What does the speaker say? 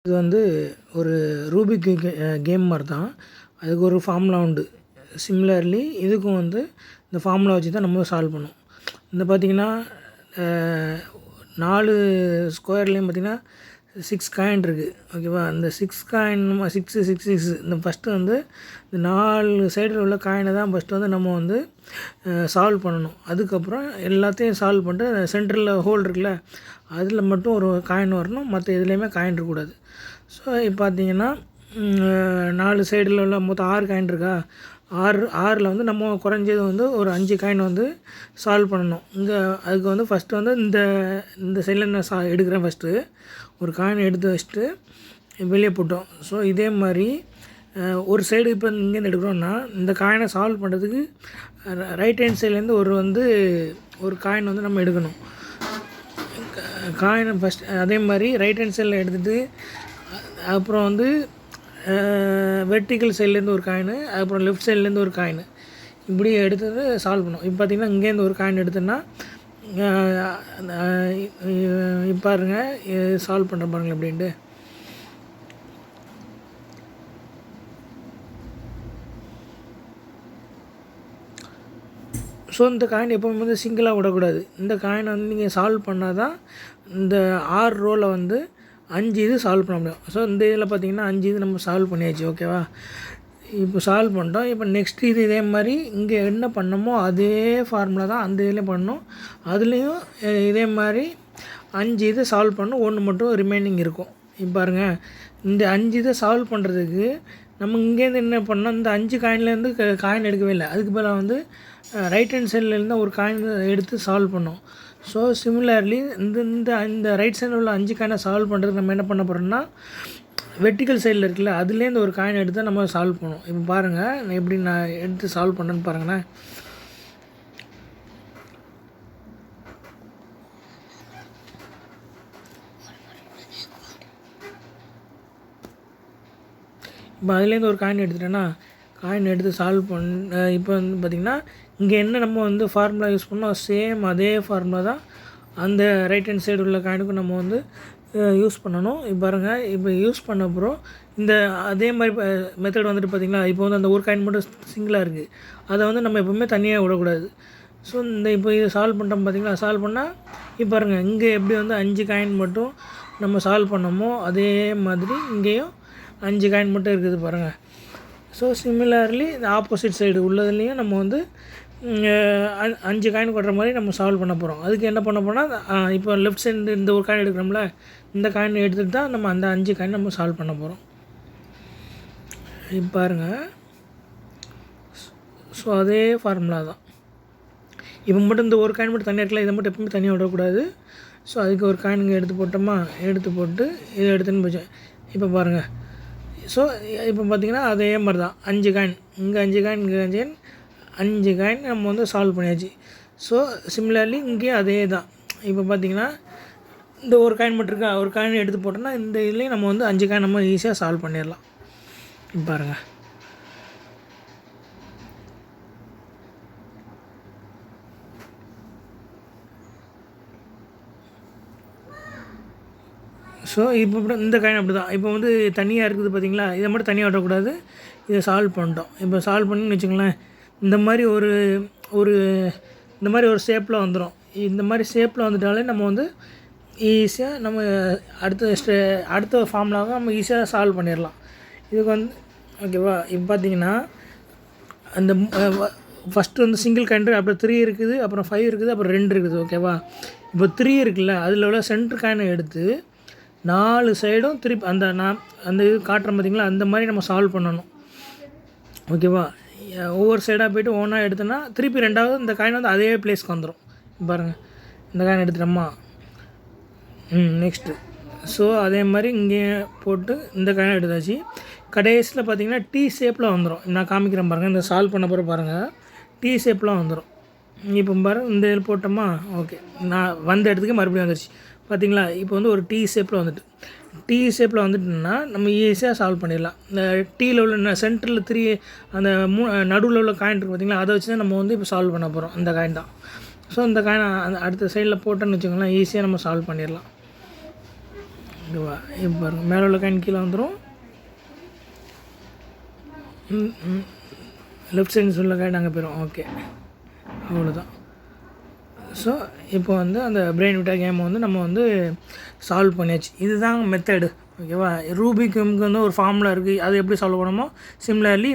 இது வந்து ஒரு ரூபிக் கேம் மாதிரி தான். அதுக்கு ஒரு ஃபார்முலா உண்டு. சிமிலர்லி இதுக்கும் வந்து இந்த ஃபார்முலா வச்சு தான் நம்ம சால்வ் பண்ணணும். இந்த பார்த்திங்கன்னா 4 ஸ்கொயர்லேயும் பார்த்திங்கன்னா 6 காயின் இருக்குது. ஓகேவா? அந்த 6 காயின் 6 6 6 இந்த ஃபஸ்ட்டு வந்து இந்த 4 சைடில் உள்ள காயினை தான் ஃபஸ்ட்டு வந்து நம்ம வந்து சால்வ் பண்ணணும். அதுக்கப்புறம் எல்லாத்தையும் சால்வ் பண்ணிட்டு சென்டரில் ஹோல் இருக்குல்ல, அதில் மட்டும் ஒரு காயின் வரணும். மற்ற எதுலேயுமே காயின் இருக்கக்கூடாது. ஸோ இப்போ பார்த்தீங்கன்னா 4 சைடில் உள்ள மொத்தம் 6 காயின் இருக்கா, 6 வந்து நம்ம குறைஞ்சது வந்து ஒரு 5 காயின் வந்து சால்வ் பண்ணணும். இங்கே அதுக்கு வந்து ஃபஸ்ட்டு வந்து இந்த சைடில் நான் எடுக்கிறேன். ஃபஸ்ட்டு ஒரு காயின் எடுத்து வச்சுட்டு வெளியே போட்டோம். ஸோ இதே மாதிரி ஒரு சைடு இப்போ இங்கேருந்து எடுக்கிறோன்னா இந்த காயினை சால்வ் பண்ணுறதுக்கு ரைட் ஹேண்ட் சைட்லேருந்து ஒரு காயின் வந்து நம்ம எடுக்கணும். காயினை ஃபஸ்ட் அதே மாதிரி ரைட் ஹேண்ட் சைடில் எடுத்துகிட்டு அப்புறம் வந்து வெர்டிக்கல் சைட்லேருந்து ஒரு காயின், அப்புறம் லெஃப்ட் சைட்லேருந்து ஒரு காயின், இப்படி எடுத்தது சால்வ் பண்ணோம். இப்போ பார்த்திங்கன்னா இங்கேருந்து ஒரு காயின் எடுத்தோன்னா இப்போ பாருங்கள் சால்வ் பண்ணுற பாருங்கள் அப்படின்ட்டு. ஸோ இந்த காயின் எப்போவுமே வந்து சிங்கிளாக விடக்கூடாது. இந்த காயினை வந்து நீங்கள் சால்வ் பண்ணால் தான் இந்த 6 ரோவில் வந்து 5 இது சால்வ் பண்ண முடியும். ஸோ இந்த இதில் பார்த்திங்கன்னா 5 இது நம்ம சால்வ் பண்ணியாச்சு. ஓகேவா? இப்போ சால்வ் பண்ணிட்டோம். இப்போ நெக்ஸ்ட் இது இதே மாதிரி இங்கே என்ன பண்ணமோ அதே ஃபார்முலா தான் அந்த இதில் பண்ணணும். அதுலேயும் இதே மாதிரி 5 இதை சால்வ் பண்ணணும். 1 மட்டும் ரிமைனிங் இருக்கும். இப்போ பாருங்கள், இந்த 5 இதை சால்வ் பண்ணுறதுக்கு நம்ம இங்கேருந்து என்ன பண்ணோம், இந்த 5 காயின்லேருந்து காயின் எடுக்கவே இல்லை. அதுக்கு பதிலாக வந்து ரைட் ஹேண்ட் சைட்லேருந்து ஒரு காயின் எடுத்து சால்வ் பண்ணோம். ஸோ சிமிலர்லி இந்த ரைட் சைடில் உள்ள 5 காயினை சால்வ் பண்ணுறதுக்கு நம்ம என்ன பண்ண போகிறோம்னா, வெர்டிக்கல் சைடில் இருக்குல்ல, அதுலேருந்து ஒரு காயின் எடுத்து நம்ம சால்வ் பண்ணுவோம். இப்போ பாருங்கள் நான் எப்படி நான் எடுத்து சால்வ் பண்ணேன்னு பாருங்களேன். இப்போ அதுலேருந்து ஒரு காயின் எடுத்துட்டேன்னா, காயின் எடுத்து சால்வ் இப்போ வந்து பார்த்திங்கன்னா இங்கே என்ன நம்ம வந்து ஃபார்முலா யூஸ் பண்ணோம், சேம் அதே ஃபார்முலா தான் அந்த ரைட் ஹேண்ட் சைடு உள்ள காயினுக்கும் நம்ம வந்து யூஸ் பண்ணணும். இப்போ பாருங்கள், இப்போ யூஸ் பண்ண அப்புறம் இந்த அதே மாதிரி மெத்தட் வந்துட்டு பார்த்திங்களா, இப்போ வந்து அந்த ஒரு காயின் மட்டும் சிங்கிளாக இருக்குது, அதை வந்து நம்ம எப்போவுமே தனியாக விடக்கூடாது. ஸோ இப்போ இதை சால்வ் பண்ணிட்டோம் பார்த்திங்களா. சால்வ் பண்ணால் இப்போ பாருங்கள், இங்கே எப்படி வந்து 5 காயின் மட்டும் நம்ம சால்வ் பண்ணோமோ அதே மாதிரி இங்கேயும் 5 காயின் மட்டும் இருக்குது பாருங்கள். ஸோ சிமிலர்லி இந்த ஆப்போசிட் சைடு உள்ளதுலேயும் நம்ம வந்து 5 காயின் கொட்டுற மாதிரி நம்ம சால்வ் பண்ண போகிறோம். அதுக்கு என்ன பண்ண போனால் இப்போ லெஃப்ட் சைடு இந்த ஒரு காயின் எடுக்கிறோம்ல, இந்த காயின் எடுத்துகிட்டு தான் நம்ம அந்த 5 காயின் நம்ம சால்வ் பண்ண போகிறோம். இப்போ பாருங்கள், ஸோ அதே ஃபார்முலா தான். இப்போ மட்டும் இந்த ஒரு காயின் மட்டும் தனியாக இருக்கலாம், இதை மட்டும் எப்பவுமே தனியாக விடக்கூடாது. ஸோ அதுக்கு ஒரு காயின் இங்கே எடுத்து போட்டோமா, எடுத்து போட்டு இதை எடுத்துன்னு போச்சேன். இப்போ பாருங்கள், ஸோ இப்போ பார்த்திங்கன்னா அதே மாதிரி தான் 5 காயின், இங்கே 5 காயின், இங்கே 5 காயின் நம்ம வந்து சால்வ் பண்ணியாச்சு. ஸோ சிமிலர்லி இங்கேயும் அதே தான். இப்போ பார்த்திங்கன்னா இந்த ஒரு காயின் மட்டும் இருக்கா, ஒரு காயின் எடுத்து போட்டோம்னா இந்த இதுலேயும் நம்ம வந்து 5 காயின் நம்ம ஈஸியாக சால்வ் பண்ணிடலாம். இப்போ பாருங்கள், ஸோ இப்போ இந்த காயின் அப்படி தான். இப்போ வந்து தனியாக இருக்குது பார்த்திங்களா, இதை மட்டும் தனியாக விடக்கூடாது. இதை சால்வ் பண்ணிட்டோம். இப்போ சால்வ் பண்ணின்னு வச்சுங்களேன், இந்த மாதிரி ஒரு ஷேப்பில் வந்துடும். இந்த மாதிரி ஷேப்பில் வந்துட்டாலே நம்ம வந்து ஈஸியாக நம்ம அடுத்த ஃபார்முலாவை நம்ம ஈஸியாக சால்வ் பண்ணிடலாம். இதுக்கு வந்து ஓகேவா. இப்போ பார்த்திங்கன்னா அந்த ஃபஸ்ட்டு வந்து சிங்கிள் காயின், அப்புறம் 3 இருக்குது, அப்புறம் 5 இருக்குது, அப்புறம் 2 இருக்குது. ஓகேவா. இப்போ 3 இருக்குல்ல, அதில் உள்ள சென்டர் காயினை எடுத்து 4 சைடும் திருப்பி அந்த இது காட்டுறோம் பார்த்திங்களா, அந்த மாதிரி நம்ம சால்வ் பண்ணணும். ஓகேவா. ஒவ்வொரு சைடாக போய்ட்டு ஒன்றா எடுத்தோன்னா திருப்பி 2வது இந்த காயின் வந்து அதே பிளேஸ்க்கு வந்துடும். பாருங்கள், இந்த காயின் எடுத்துட்டோமா, நெக்ஸ்ட்டு. ஸோ அதே மாதிரி இங்கே போட்டு இந்த காயின் எடுத்தாச்சு. கடைசியில் பார்த்திங்கன்னா டீ ஷேப்பில் வந்துடும். நான் காமிக்கிறேன் பாருங்கள், இந்த சால்வ் பண்ண பிறகு பாருங்கள் டீ ஷேப்பில் வந்துடும். இப்போ பாருங்கள், இந்த இதில் போட்டோமா, ஓகே, நான் வந்த இடத்துக்கு மறுபடியும் வந்துடுச்சு பார்த்திங்களா. இப்போ வந்து ஒரு டீ ஷேப்பில் வந்துட்டு, டீ ஷேப்பில் வந்துட்டுன்னா நம்ம ஈஸியாக சால்வ் பண்ணிடலாம். இந்த டீயில் உள்ள சென்டரில் 3 அந்த நடுவில் உள்ள காயின் இருக்குது பார்த்திங்களா, அதை வச்சு தான் நம்ம வந்து இப்போ சால்வ் பண்ண போகிறோம். இந்த காயின் தான். ஸோ இந்த காயின் அந்த அடுத்த சைடில் போட்டோன்னு வச்சுக்கோங்களேன், ஈஸியாக நம்ம சால்வ் பண்ணிடலாம். ஓகேவா? இப்போ பாருங்கள், மேலே உள்ள காயின் கீழே வந்துடும். லெஃப்ட் சைடு உள்ள காயின் அங்கே போயிடும். ஓகே, அவ்வளோதான். ஸோ இப்போ வந்து அந்த பிரெயின் விட்டா கேமை வந்து நம்ம வந்து சால்வ் பண்ணியாச்சு. இதுதான் மெத்தடு. ஓகேவா? ரூபிக் கியூப்க்கு வந்து ஒரு ஃபார்முலா இருக்குது, அது எப்படி சால்வ் பண்ணணுமோ சிமிலர்லி